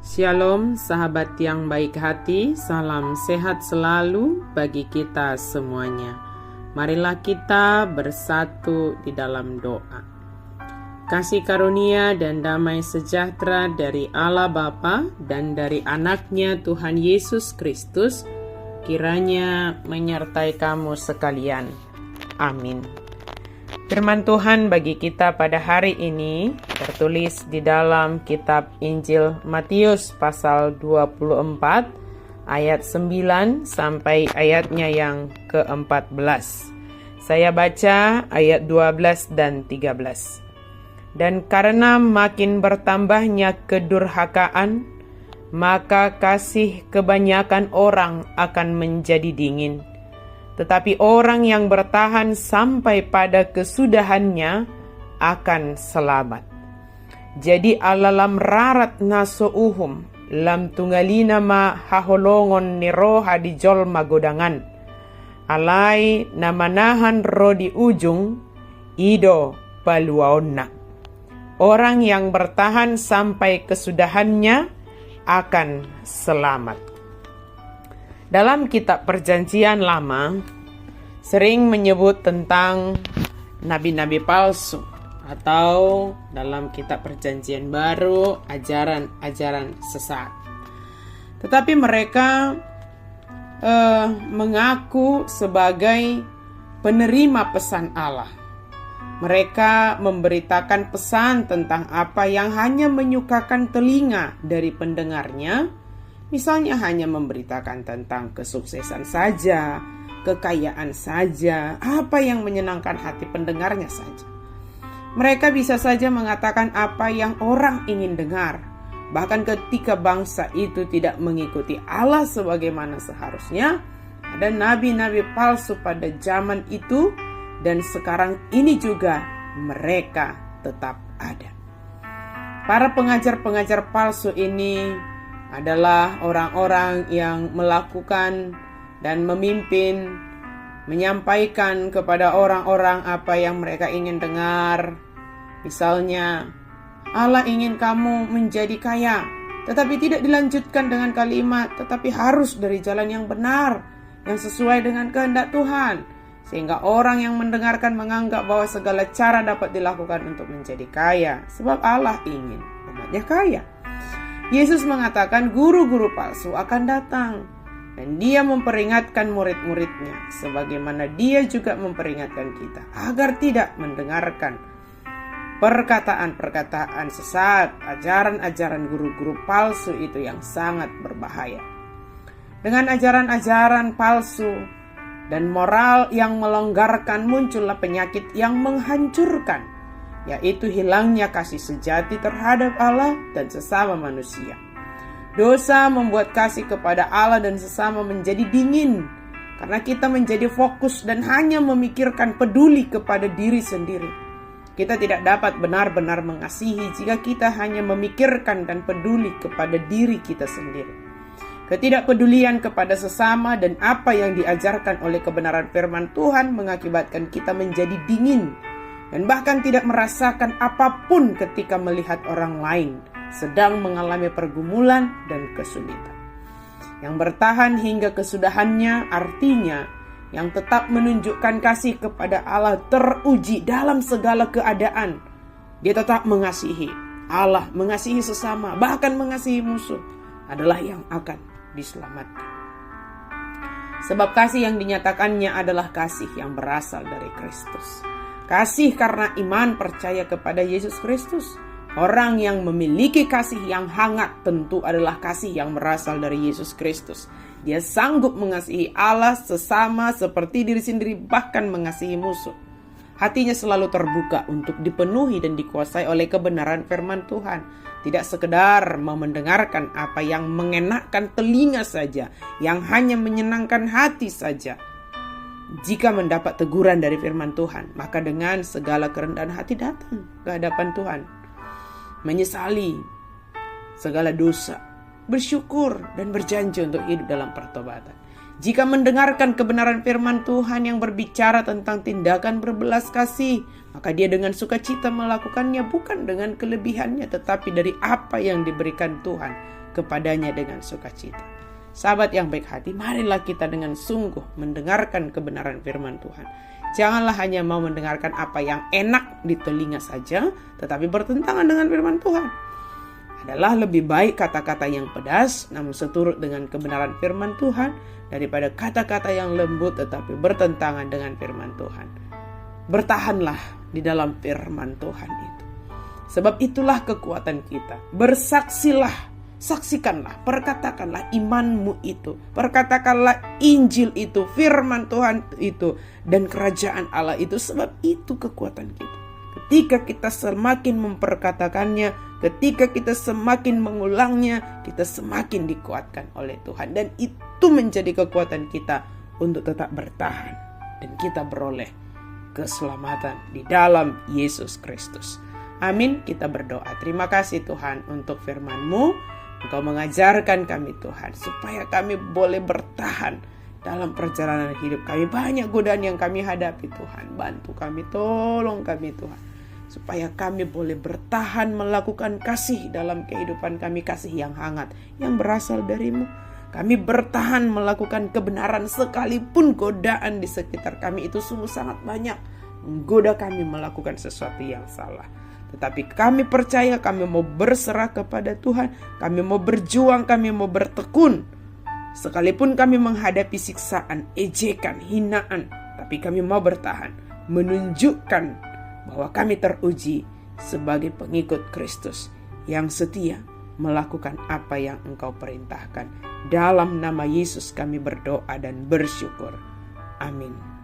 Shalom sahabat yang baik hati, salam sehat selalu bagi kita semuanya. Marilah kita bersatu di dalam doa. Kasih karunia dan damai sejahtera dari Allah Bapa dan dari anaknya Tuhan Yesus Kristus kiranya menyertai kamu sekalian. Amin. Firman Tuhan bagi kita pada hari ini tertulis di dalam kitab Injil Matius pasal 24 ayat 9 sampai ayatnya yang ke-14. Saya baca ayat 12 dan 13. Dan karena makin bertambahnya kedurhakaan, maka kasih kebanyakan orang akan menjadi dingin. Tetapi orang yang bertahan sampai pada kesudahannya akan selamat. Jadi alalam rarat nasouhum lam tunggalina ma haholongon niro hadijol magodangan. Alai namanahan rodi ujung ido paluaonna. Orang yang bertahan sampai kesudahannya akan selamat. Dalam kitab Perjanjian Lama sering menyebut tentang nabi-nabi palsu, atau dalam kitab Perjanjian Baru ajaran-ajaran sesat. Tetapi mereka mengaku sebagai penerima pesan Allah. Mereka memberitakan pesan tentang apa yang hanya menyukakan telinga dari pendengarnya. Misalnya hanya memberitakan tentang kesuksesan saja, kekayaan saja, apa yang menyenangkan hati pendengarnya saja. Mereka bisa saja mengatakan apa yang orang ingin dengar. Bahkan ketika bangsa itu tidak mengikuti Allah sebagaimana seharusnya, ada nabi-nabi palsu pada zaman itu, dan sekarang ini juga mereka tetap ada. Para pengajar-pengajar palsu ini adalah orang-orang yang melakukan dan memimpin, menyampaikan kepada orang-orang apa yang mereka ingin dengar. Misalnya, Allah ingin kamu menjadi kaya, tetapi tidak dilanjutkan dengan kalimat, tetapi harus dari jalan yang benar, yang sesuai dengan kehendak Tuhan. Sehingga orang yang mendengarkan menganggap bahwa segala cara dapat dilakukan untuk menjadi kaya, sebab Allah ingin umatnya kaya. Yesus mengatakan guru-guru palsu akan datang, dan dia memperingatkan murid-muridnya, sebagaimana dia juga memperingatkan kita, agar tidak mendengarkan perkataan-perkataan sesat, ajaran-ajaran guru-guru palsu itu yang sangat berbahaya. Dengan ajaran-ajaran palsu dan moral yang melonggarkan, muncullah penyakit yang menghancurkan, yaitu hilangnya kasih sejati terhadap Allah dan sesama manusia. Dosa membuat kasih kepada Allah dan sesama menjadi dingin, karena kita menjadi fokus dan hanya memikirkan peduli kepada diri sendiri. Kita tidak dapat benar-benar mengasihi jika kita hanya memikirkan dan peduli kepada diri kita sendiri. Ketidakpedulian kepada sesama dan apa yang diajarkan oleh kebenaran firman Tuhan mengakibatkan kita menjadi dingin, dan bahkan tidak merasakan apapun ketika melihat orang lain sedang mengalami pergumulan dan kesulitan. Yang bertahan hingga kesudahannya artinya yang tetap menunjukkan kasih kepada Allah teruji dalam segala keadaan. Dia tetap mengasihi Allah, mengasihi sesama, bahkan mengasihi musuh, adalah yang akan diselamatkan. Sebab kasih yang dinyatakannya adalah kasih yang berasal dari Kristus. Kasih karena iman percaya kepada Yesus Kristus. Orang yang memiliki kasih yang hangat tentu adalah kasih yang berasal dari Yesus Kristus. Dia sanggup mengasihi Allah, sesama, seperti diri sendiri, bahkan mengasihi musuh. Hatinya selalu terbuka untuk dipenuhi dan dikuasai oleh kebenaran firman Tuhan. Tidak sekedar mau mendengarkan apa yang mengenakkan telinga saja, yang hanya menyenangkan hati saja. Jika mendapat teguran dari firman Tuhan, maka dengan segala kerendahan hati datang ke hadapan Tuhan, menyesali segala dosa, bersyukur dan berjanji untuk hidup dalam pertobatan. Jika mendengarkan kebenaran firman Tuhan yang berbicara tentang tindakan berbelas kasih, maka dia dengan sukacita melakukannya bukan dengan kelebihannya, tetapi dari apa yang diberikan Tuhan kepadanya dengan sukacita. Sahabat yang baik hati, marilah kita dengan sungguh mendengarkan kebenaran firman Tuhan. Janganlah hanya mau mendengarkan apa yang enak di telinga saja, tetapi bertentangan dengan firman Tuhan. Adalah lebih baik kata-kata yang pedas namun seturut dengan kebenaran firman Tuhan daripada kata-kata yang lembut tetapi bertentangan dengan firman Tuhan. Bertahanlah di dalam firman Tuhan itu. Sebab itulah kekuatan kita. Bersaksilah, saksikanlah, perkatakanlah imanmu itu. Perkatakanlah Injil itu, firman Tuhan itu, dan kerajaan Allah itu. Sebab itu kekuatan kita. Ketika kita semakin memperkatakannya, ketika kita semakin mengulangnya, kita semakin dikuatkan oleh Tuhan. Dan itu menjadi kekuatan kita untuk tetap bertahan. Dan kita beroleh keselamatan di dalam Yesus Kristus. Amin. Kita berdoa. Terima kasih Tuhan untuk firman-Mu. Engkau mengajarkan kami Tuhan, supaya kami boleh bertahan dalam perjalanan hidup kami. Banyak godaan yang kami hadapi Tuhan. Bantu kami, tolong kami Tuhan, supaya kami boleh bertahan melakukan kasih dalam kehidupan kami. Kasih yang hangat, yang berasal dari-Mu. Kami bertahan melakukan kebenaran sekalipun godaan di sekitar kami itu sungguh sangat banyak menggoda kami melakukan sesuatu yang salah. Tetapi kami percaya, kami mau berserah kepada Tuhan. Kami mau berjuang, kami mau bertekun. Sekalipun kami menghadapi siksaan, ejekan, hinaan, tapi kami mau bertahan, menunjukkan bahwa kami teruji sebagai pengikut Kristus yang setia melakukan apa yang Engkau perintahkan. Dalam nama Yesus kami berdoa dan bersyukur. Amin.